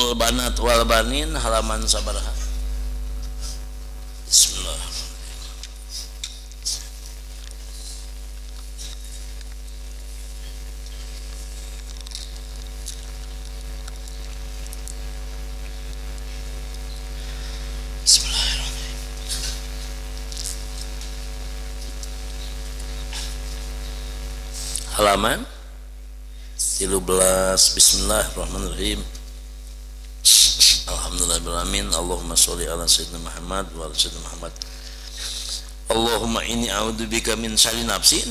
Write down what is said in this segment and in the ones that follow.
Banat wal banin halaman sabaraha. Bismillah. Bismillahirrahmanirrahim. Halaman 13. Bismillahirrahmanirrahim. Alhamdulillahirrahmanirrahim. Allahumma sholli ala sayyidina Muhammad wa ala sayyidina Muhammad. Allahumma inni a'udzubika min syarri nafsi.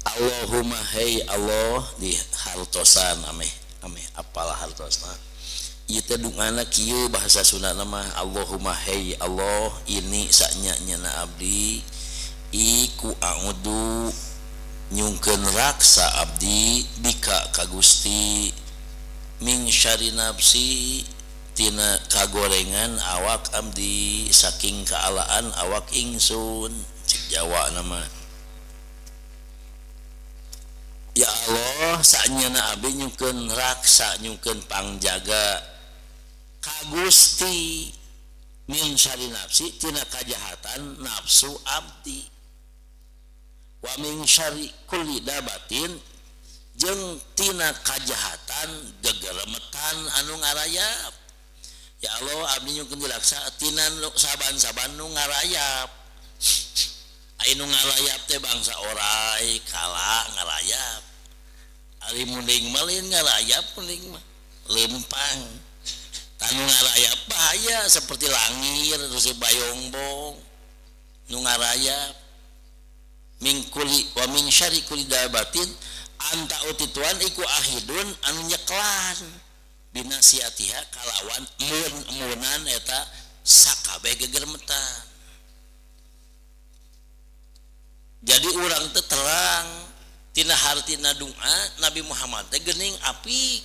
Allahumma hey Allah di hartosan ame apalah hartosna. Ieu teh dungana kieu bahasa Sunda mah Allahumma hey Allah ini sanyana abdi iku a'udzu nyungkeun raksa abdi bika ka Gusti min syarri nafsi tina kagorengan awak abdi saking kaalaan awak ingsun cik Jawa nama. Ya Allah sanyana abdi nyungkeun raksa nyungkeun pangjaga ka Gusti min syarri nafsi tina kajahatan nafsu abdi wa min syarri kulli dabatin jeung tina kajahatan gegeremetan anu ngarayap. Ya Allah abdi nyungkeun dilaksa tina saban-saban nu ngarayap. Ai nu ngarayap teh bangsa orai kala ngarayap. Ari munding malin ngarayap munding mah lempang. Tanu ngarayap bahaya seperti langir terus bayombong nu ngarayap. Mingkuli wa min syarri kulli dabatin anta utituan iku ahidun anu nyeklan binasiatiha kalawan munan eta sakabe gegermetan. Jadi urang teh terang tina hartina doa Nabi Muhammad teh geuning apik.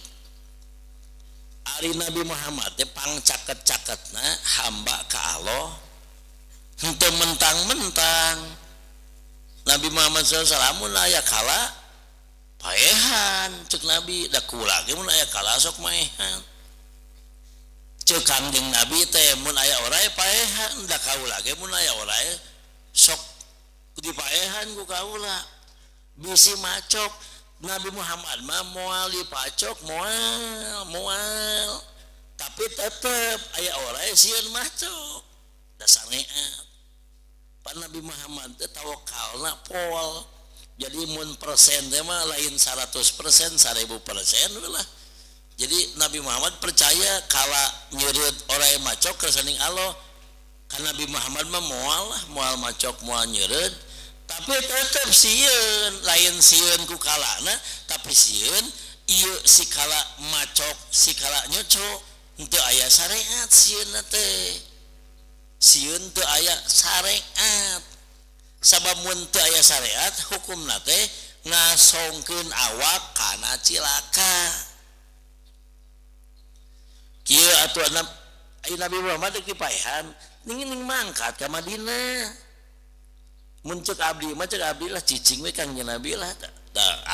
Ari Nabi Muhammad teh pangcaket-caketna hamba ka Allah henteu mentang-mentang. Nabi Muhammad SAW mun aya kala paehan cek Nabi da kula ge mun aya kala sok maehan. Cek Kangjeng Nabi teh mun aya oray paehan da kaula ge mun aya oray sok dipaehan ku kaula. Bisi macok Nabi Muhammad mah moal dipacok moal tapi tetep aya oray sieun macok dasar ngeat. Nabi Muhammad teh tawakalna pol. Jadi mun persen teh mah lain 100%, 1000% lah. Jadi Nabi Muhammad percaya kala nyeureut orangnya macok kesaning Allah. Kan Nabi Muhammad mah moal macok moal nyeureut, tapi tetep sieun, lain sieun ku kalana, tapi sieun ieu si kala macok, si kala nyocok henteu aya syariat sieunna teh. Sieun teu aya syariat. Sabab mun teu aya syariat hukumna teh ngasongkeun awak kana cilaka. Kieu atuh Nabi Muhammad teh kipaehan ning mangkat ka Madinah. Mun ceuk abdi mah ceuk abdi lah cicing we Kang Nabi lah.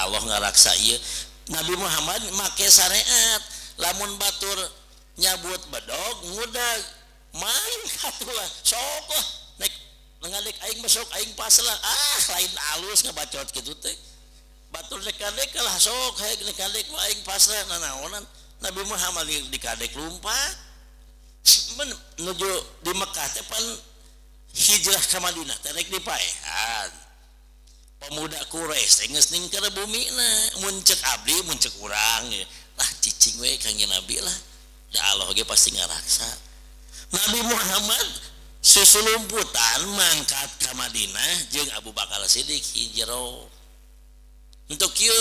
Allah ngaraksa ieu. Nabi Muhammad make syariat. Lamun batur nyabut bedog ngudag main katulah sok lah naik ngadek aing masuk aing pas lah lain alus ngabacot kitu teh batur dekadek lah sok hayang dekadek aing pas lah nanaonan Nabi Muhammad dikadek lumpat menuju di Mekah teh pan hijrah ke Madinah teh rek dipaehan pemuda Quraisy teh geus ningker bumina mun ceuk abdi mun ceuk urang lah cicing we Kangjeng Nabi lah da Allah ge pasti ngaraksa. Nabi Muhammad susulumputan mangkat ke Madinah jeung Abu Bakar Siddiq hijrah. Untuk kieu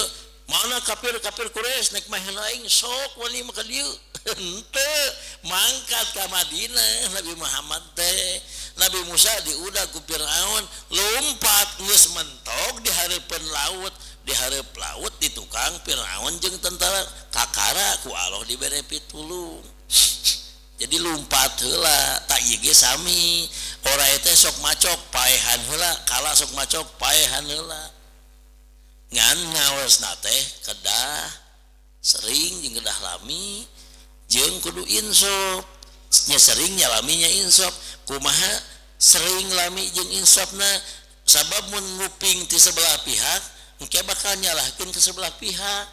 mana kafir Quraisy nek mahen aing sok wani mah ka dieu. Henteu mangkat ke Madinah Nabi Muhammad teh. Nabi Musa diudag ku Firaun lompat geus mentok di hareupeun laut, di hareup laut di tukang Firaun jeung tentara kakara ku Allah dibere pitulung. Jadi lumpat heula tak ieu ge sami ora teh sok macok paehan heula kala sok macok paehan heula ngan ngaosna teh kedah sering jeung kedah lami jeung kudu insop nya sering nya laminya insop kumaha sering lami jeung insopna sabab mun nguping ti sebelah pihak engke bakal nyalahkeun ke sebelah pihak.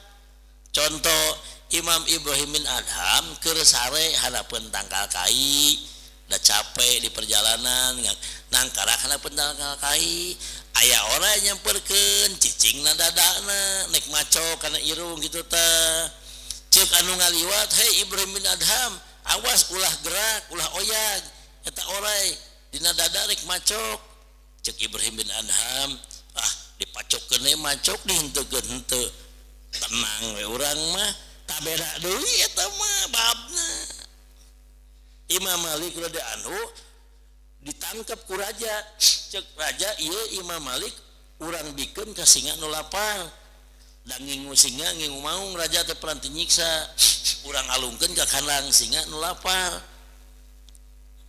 Contoh Imam Ibrahim bin Adham keur sare hadapeun tangkal kai da capek di perjalanan nangkarak hadapeun tangkal kai aya orang nyamperkeun cicingna dadana nek maco kana irung gitu teh ceuk anu ngaliwat hei Ibrahim bin Adham awas ulah gerak ulah oyag eta orai dina dada rek macok ceuk Ibrahim bin Adham dipacokeun we macok dihenteukeun henteu tenang we urang mah tabeda deui eta mah babna. Imam Malik radhiyallahu anhu ditangkap ku raja cek raja ieu Imam Malik urang bikeun ka singa nu lapar da ngingu singa ngingu maung raja teh peranti nyiksa urang alungkeun ka kandang singa nu lapar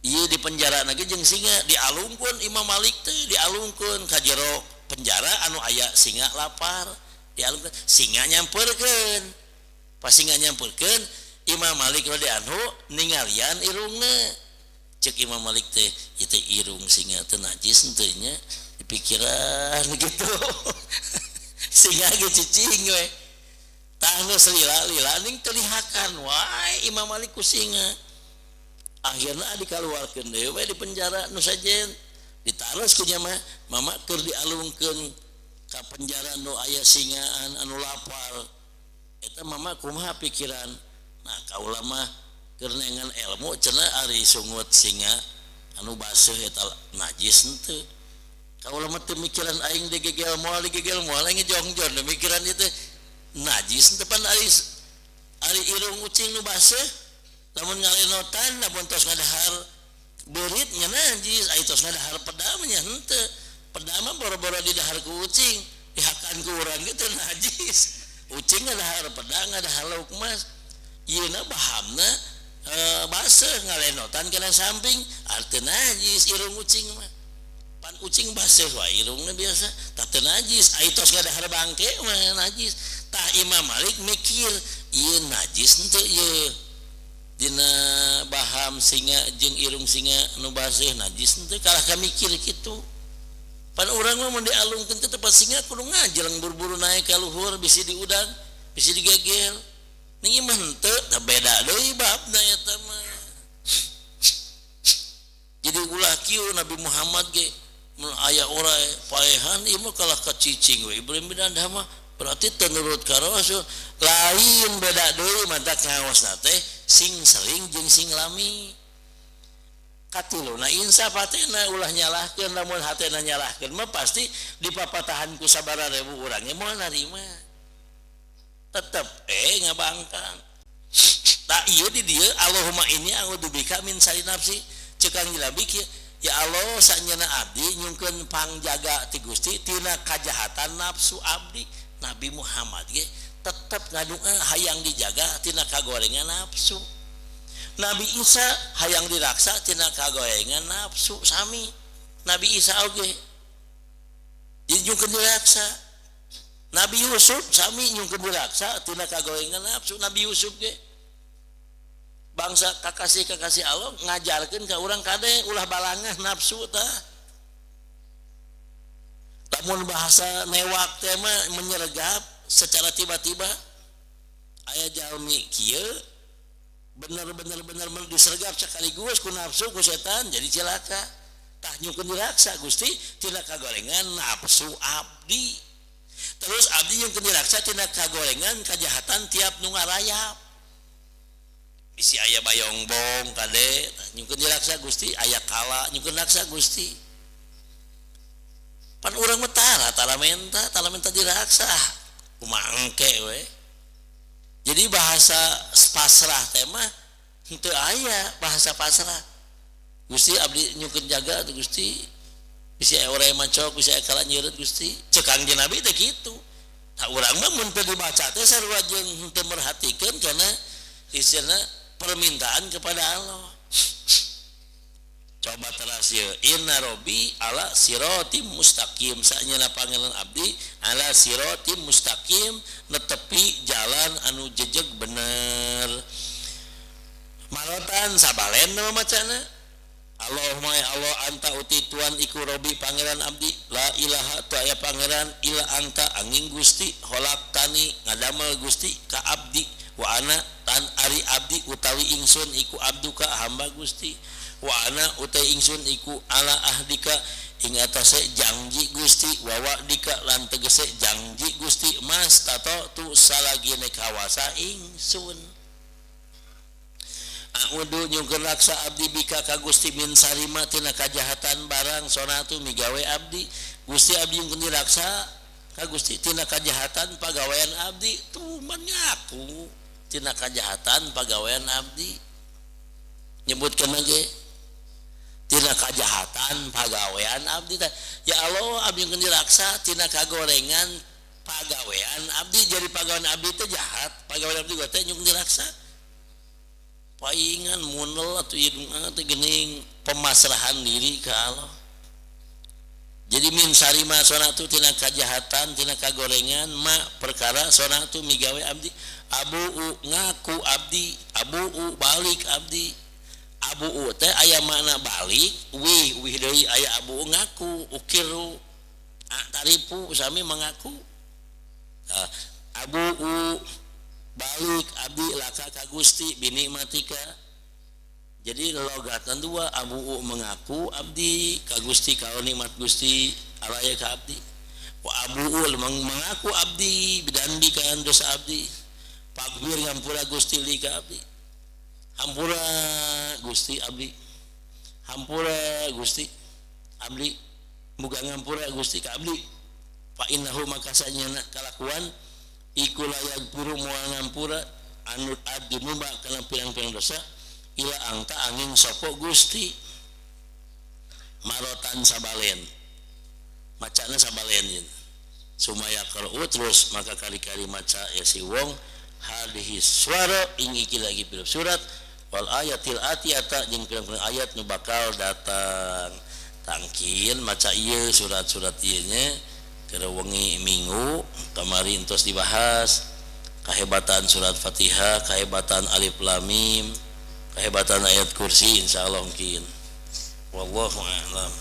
ieu di penjara lagi jeung singa dialungkeun Imam Malik teh dialungkeun ka jero penjara anu aya singa lapar dialungkeun singa nyampeurkeun pas singa nyampeurkeun Imam Malik radhiyallahu anhu ningalian irungna cek Imam Malik teh itu irung singa teh najis henteu nya dipikiran gitu singa ge cicing we tah nu selila-lila ning telihakan wae Imam Malik ku singa akhirna dikaluarkeun deui we di penjara nu sajen ditaros ku nya mah mama keur dialungkeun ka penjara nu aya singaan anu lapar eta mama kumaha pikiran nah kaula mah keur nengan ilmu cenah ari sungut singa anu baseuh eta najis henteu kaula mah teu mikiran aing digegel moal aing jongjon mikiran ieu teh najis henteu pan ari irung ucing nu baseuh lamun ngalenotan lamun tos ngadahar beurit nya najis ai tos ngadahar pedam nya henteu pedam mah boro-boro di dahar ku ucing dihakan ku urang ge teh najis ucing ngadahar pedang ngadahar lauk mas ieuna bahamna baseuh ngalenotan kana samping arteu najis irung ucing mah pan ucing baseuh wae irungna biasa tah teu najis ai tos ngadahar bangke mah najis tah Imam Malik mikir ieu najis henteu ieu dina baham singa jeung irung singa nu baseuh najis henteu kalah ka mikir kitu pan urang mah mun dialungkeun teh tempat singa kudu ngajeleng buru-buru naik ka luhur bisi diudang bisi digegel ning ieu mah henteu tah beda deui babna eta mah. Jadi ulah kieu Nabi Muhammad ge mun aya orai paehan ieu mah kalah ka cicing we Ibrahim bin Adham mah berarti teu nurut ka Rasul lain beda deui mata ngaosna teh sing seling jeung sing lami katiluna insaf hatena ulah nyalahkeun lamun hatena nyalahkeun mah pasti dipapatahan ku sabararebu urang ge moal narima tetep ngabangkang tak ieu di dieu Allahumma inni a'udzubika min syarri nafsi ceuk Kang Jilabi kieu ya Allah saenyana abdi nyungkeun pangjaga ti Gusti tina kajahatan nafsu abdi Nabi Muhammad ge tetep ngadoa hayang dijaga tina kagorengan nafsu Nabi Isa hayang diraksa tina kagorengan nafsu sami Nabi Isa oge nyungkeun diraksa Nabi Yusuf sami nyungkeun diraksa tina kagorengan nafsu Nabi Yusuf ge bangsa kakasih Allah ngajarkeun ka urang kade ulah balangah nafsu tah lamun bahasa newak teh mah menyergap secara tiba-tiba aya jalmi kieu bener-bener disergap sekaligus ku nafsu ku setan jadi celaka tah nyungkeun diraksa Gusti tina kagorengan nafsu abdi terus abdi nyungkeun diraksa tina kagorengan kajahatan tiap nu ngarayap bisi aya bayongbong kade nyungkeun diraksa Gusti aya kala nyungkeun diraksa Gusti pan urang mah tara menta diraksa kumaha engke we jadi bahasa pasrah teh mah henteu aya bahasa pasrah Gusti abdi nyungkeun jaga tuh Gusti bisi aya urang macok bisi aya kala nyeureut Gusti ceuk Kangjeng Nabi teh kitu tah urang mah mun teu dibaca teh sarua jeung henteu merhatikeun kana istilahna permintaan kepada Allah coba teras ye inna robbi ala siratim mustaqim saenyana pangeran abdi ala siratim mustaqim netepi jalan anu jejeg bener marotan sabalen nama macana Allahumma ya Allah anta uti tuan iku robbi pangeran abdi la ilaha tu aya pangeran ila anta angin gusti holak tani ngadamel gusti ka abdi wa ana tan ari abdi utawi ingsun iku abduka hamba gusti wa ana utai ingsun iku ala ahdika ing atase janji gusti wa wa'dika lan tegese janji gusti mas tato tu salagine kawasa ingsun a'udzu nyungkeun raksa abdi bika ka gusti min sarima tina kajahatan barang sonatu migawe abdi gusti abdi nyungkeun raksa ka gusti tina kajahatan pagawean abdi tuh mengaku tina kajahatan pagawean abdi nyebutkeun ge tina kajahatan pagawean abdi ya Allah abdi nyungkeun raksa tina kagorengan pagawean abdi jadi pagawean abdi teh jahat pagawean abdi teh nyungkeun raksa paingan munel atuh ieu teh geuning pemasrahan diri ka Allah jadi min sarima sonatu tina kajahatan tina kagorengan ma perkara sonatu migawe abdi abu ngaku abdi abu balik abdi abu teh aya makna balik wih deui aya abu ngaku ukiru taripu sami mengaku abu balik abdi laka ka Gusti binikmatika jadi logatan dua abu mengaku abdi ka Gusti ka nikmat Gusti alaya ka abdi wa abu mengaku abdi bidandi ka dosa abdi pagbir ngampura Gusti li ka abdi hampura Gusti abdi hampura Gusti abdi muga ngampura Gusti ka abdi fa innahu makasanya kalakuan iku layak puru moal ngampura anu adunuba kana pirang-pirang dosa ila angka angin sopo Gusti marotan sabalen macana sabalen sumaya qara'u terus maka kali-kali maca ya si wong hadhihi suara ing iki lagi pilih surat wal ayatil atiyata jeung pirang-pirang ayat nu bakal datang tangkin maca ieu surat-surat ieu nya keur wengi minggu kamari entos dibahas kehebatan surat Fatihah kehebatan alif lam mim kehebatan ayat kursi insyaallah mungkin wallahu a'lam.